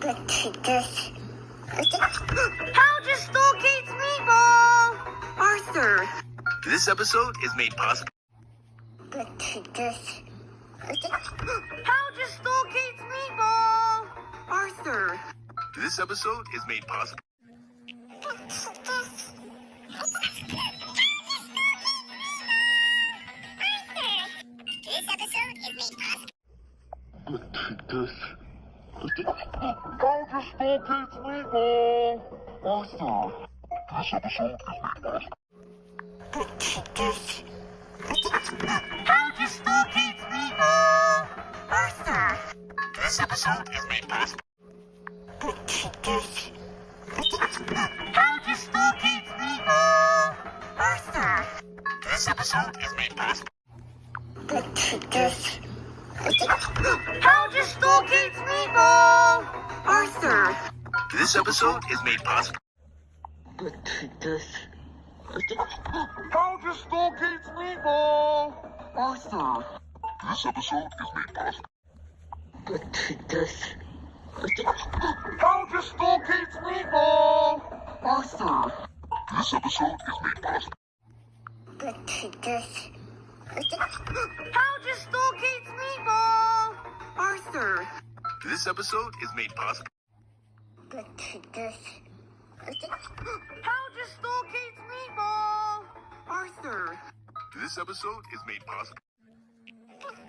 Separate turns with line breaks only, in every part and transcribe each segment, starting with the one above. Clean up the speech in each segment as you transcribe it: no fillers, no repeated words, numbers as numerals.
This. How to stole Kate's meatball! Arthur!
This episode is made possible.
This. How to stole Kate's meatball! Arthur!
This episode is made possible.
This. How to stole Kate's meatball! Arthur! This episode is made possible. This. How to stole Kate's meatball! Arthur!
This episode is made possible.
This. How to stole Kate's meatball! Arthur!
This episode is made possible.
This. How to stole Kate's meatball! Arthur!
This episode is made possible.
This. How to stole Kate's meatball! Arthur!
This episode is made possible.
This. How to stole Kate's meatball! Arthur!
This episode is made possible.
This. How to stole Kate's meatball! Arthur!
This episode is made possible.
This. How to stole Kate's meatball! Arthur!
This episode is made possible.
This episode is made possible.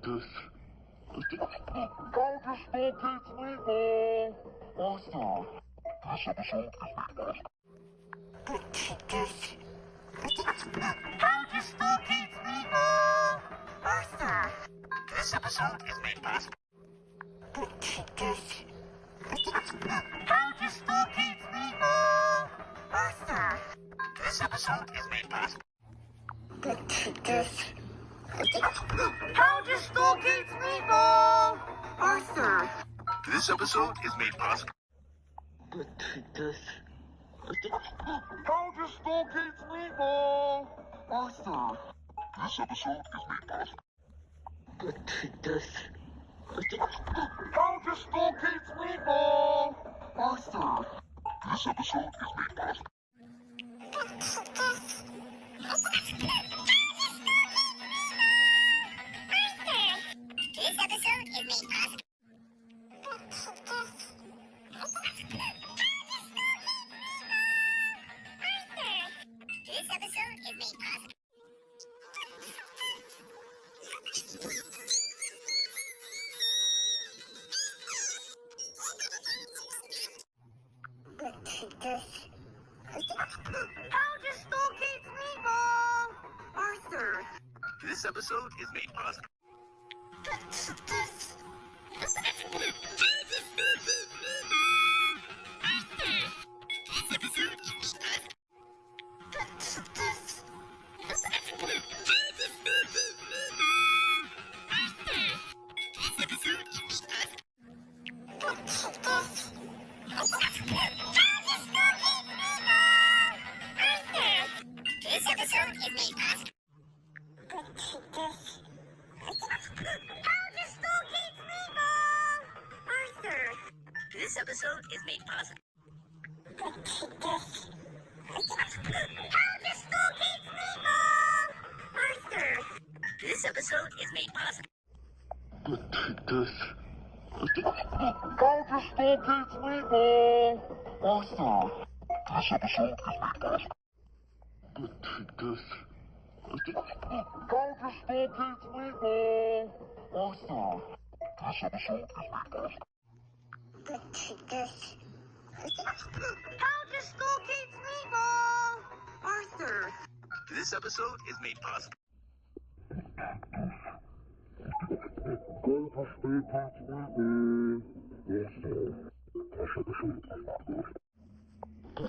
This. How to stole Kate's meatball! Arthur! This episode is made possible. This. How to stole Kate's meatball! Arthur!
This episode is made possible.
This. How to stole Kate's meatball! Arthur!
This episode is made possible.
This. How to stole Kate's meatball! Arthur!
This episode is made possible.
This. How to stole Kate's meatball! Arthur!
This episode is made possible.
This. How to stole Kate's meatball! Arthur!
This episode is made possible.
This episode is made possible. This episode is made possible.
This. How to stole Kate's meatball! Arthur!
This episode is made possible.
This episode is made possible. How to stole Kate's meatball! Arthur!
This episode is made possible.
How to stole Kate's meatball! Arthur!
This episode is made possible.
This. How to stole Kate's meatball! Arthur! This episode is made possible. This. How to stole Kate's meatball! Arthur! This episode is made possible. This. How to stole Kate's meatball! Arthur!
This episode is made possible.
How to stole Kate's meatball! Arthur! This episode is made possible.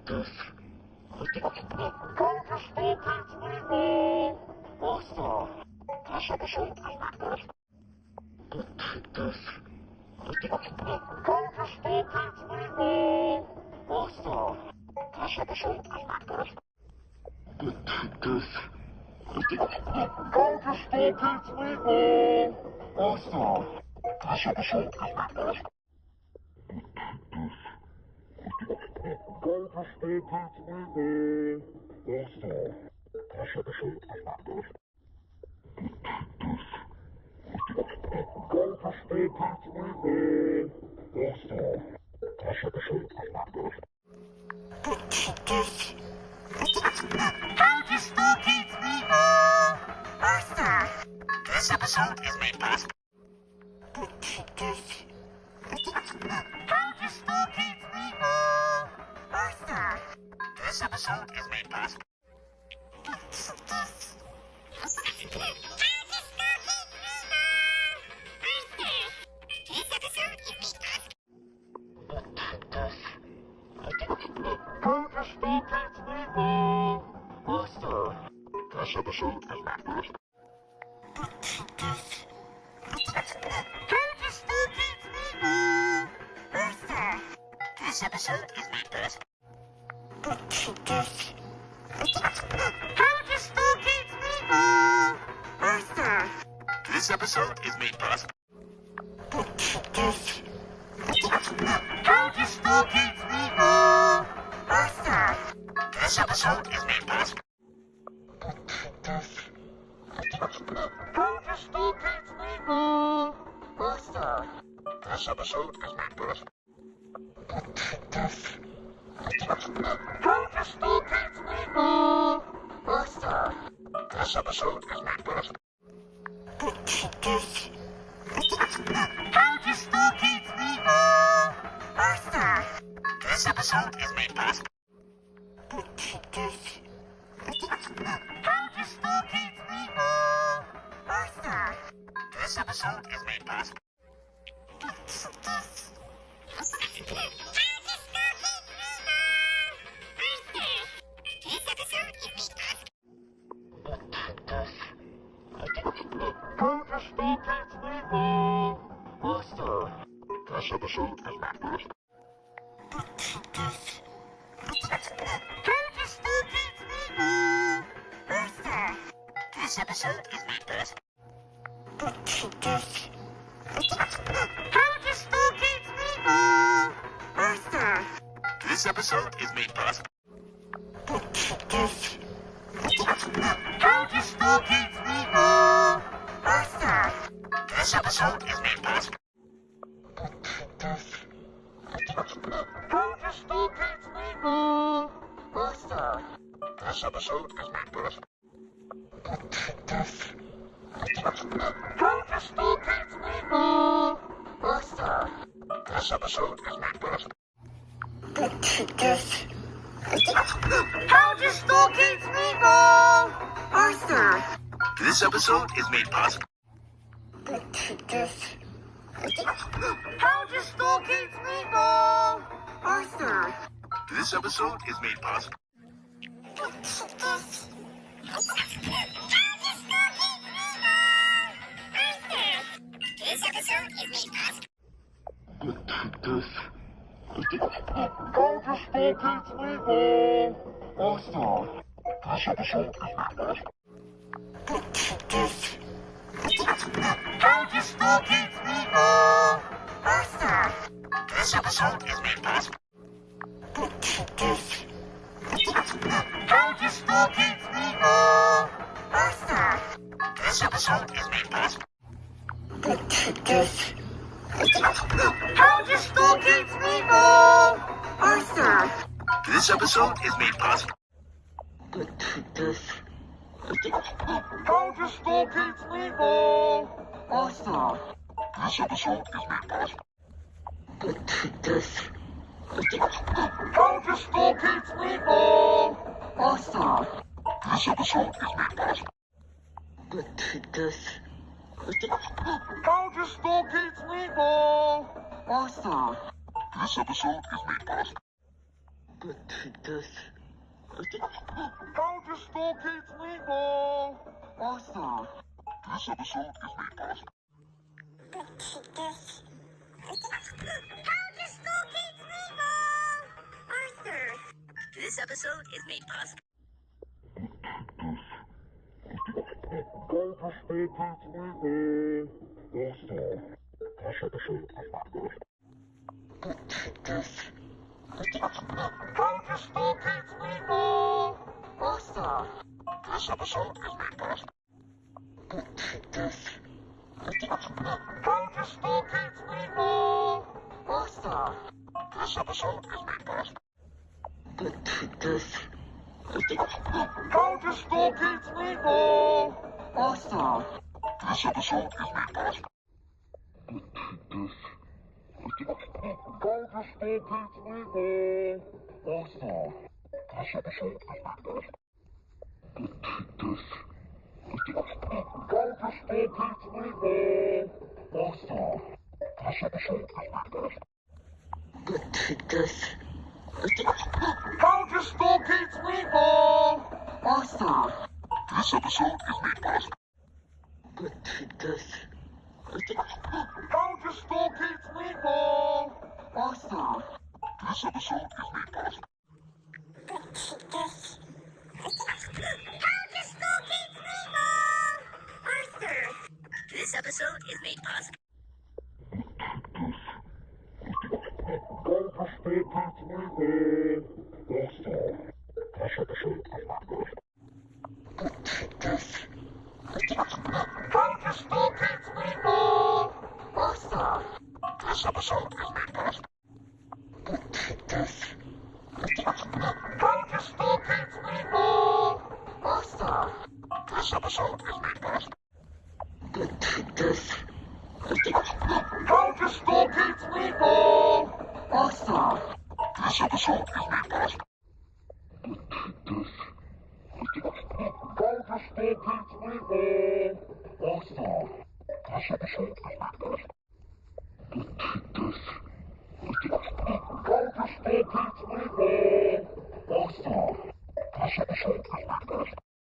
This. How to stole Kate's meatball! Arthur! This episode is made possible. This. How to stole Kate's meatball! Arthur! This episode is made possible. this. Go to Spooky's Meatball! Awesome! This episode is made possible. Go to Spooky's Meatball! Awesome! This episode is made possible. Go to Spooky's Meatball! Awesome! This episode is made possible.
How to Spooky's Meatball! Awesome!
This episode is made possible.
How to Spooky's Meatball! Awesome!
This episode is made possible.
Go to Spooky's Meatball! Awesome! This episode is made possible.
How to Spooky's Meatball! Awesome!
This episode is made possible.
How to Spooky's Meatball! Awesome!
This episode is made possible.
How to Spooky's Meatball! Awesome!
This episode is made possible.
Go to Spooky's Meatball! Awesome! This episode is made possible. Go to Spooky's Meatball! Awesome! This episode is made possible.
How to Spooky's Meatball! Awesome!
This episode is made possible.
How to Spooky's Meatball! Awesome!
This episode is made possible.
Go to Spooky's Meatball! Awesome! This episode is made possible.
How to Spooky's Meatball! Awesome!
This episode is made possible.
How to Spooky's Meatball! Awesome!
This episode is made possible.
How to Spooky's Meatball! Awesome!
This episode is made possible.
Go to Spooky's Meatball! Awesome! This episode is made possible. Go to Spooky's Meatball! Awesome! This episode is made possible.
How to Spooky's Meatball! Awesome!
This episode is made possible.
How to Spooky's Meatball! Awesome!
This episode is made possible.
This episode is made possible.
Go to Spooky's Meatball! Awesome! This episode is made possible.
How to Spooky's Meatball! Awesome!
This episode is made possible.
How to Spooky's Meatball! Awesome!
This episode is made possible.
How to Spooky's Meatball! Awesome!
This episode is made possible.
Go to Spooky's Meatball! Awesome! This episode is made possible. Go to Spooky's Meatball! Awesome! This episode is made possible. Go to Spooky's Meatball! Awesome! This episode is made possible. Go to Spooky's Meatball! Awesome! This episode is made possible.
How to Spooky's Meatball! Awesome!
This episode is made possible.
This episode is made possible.
This episode is made possible.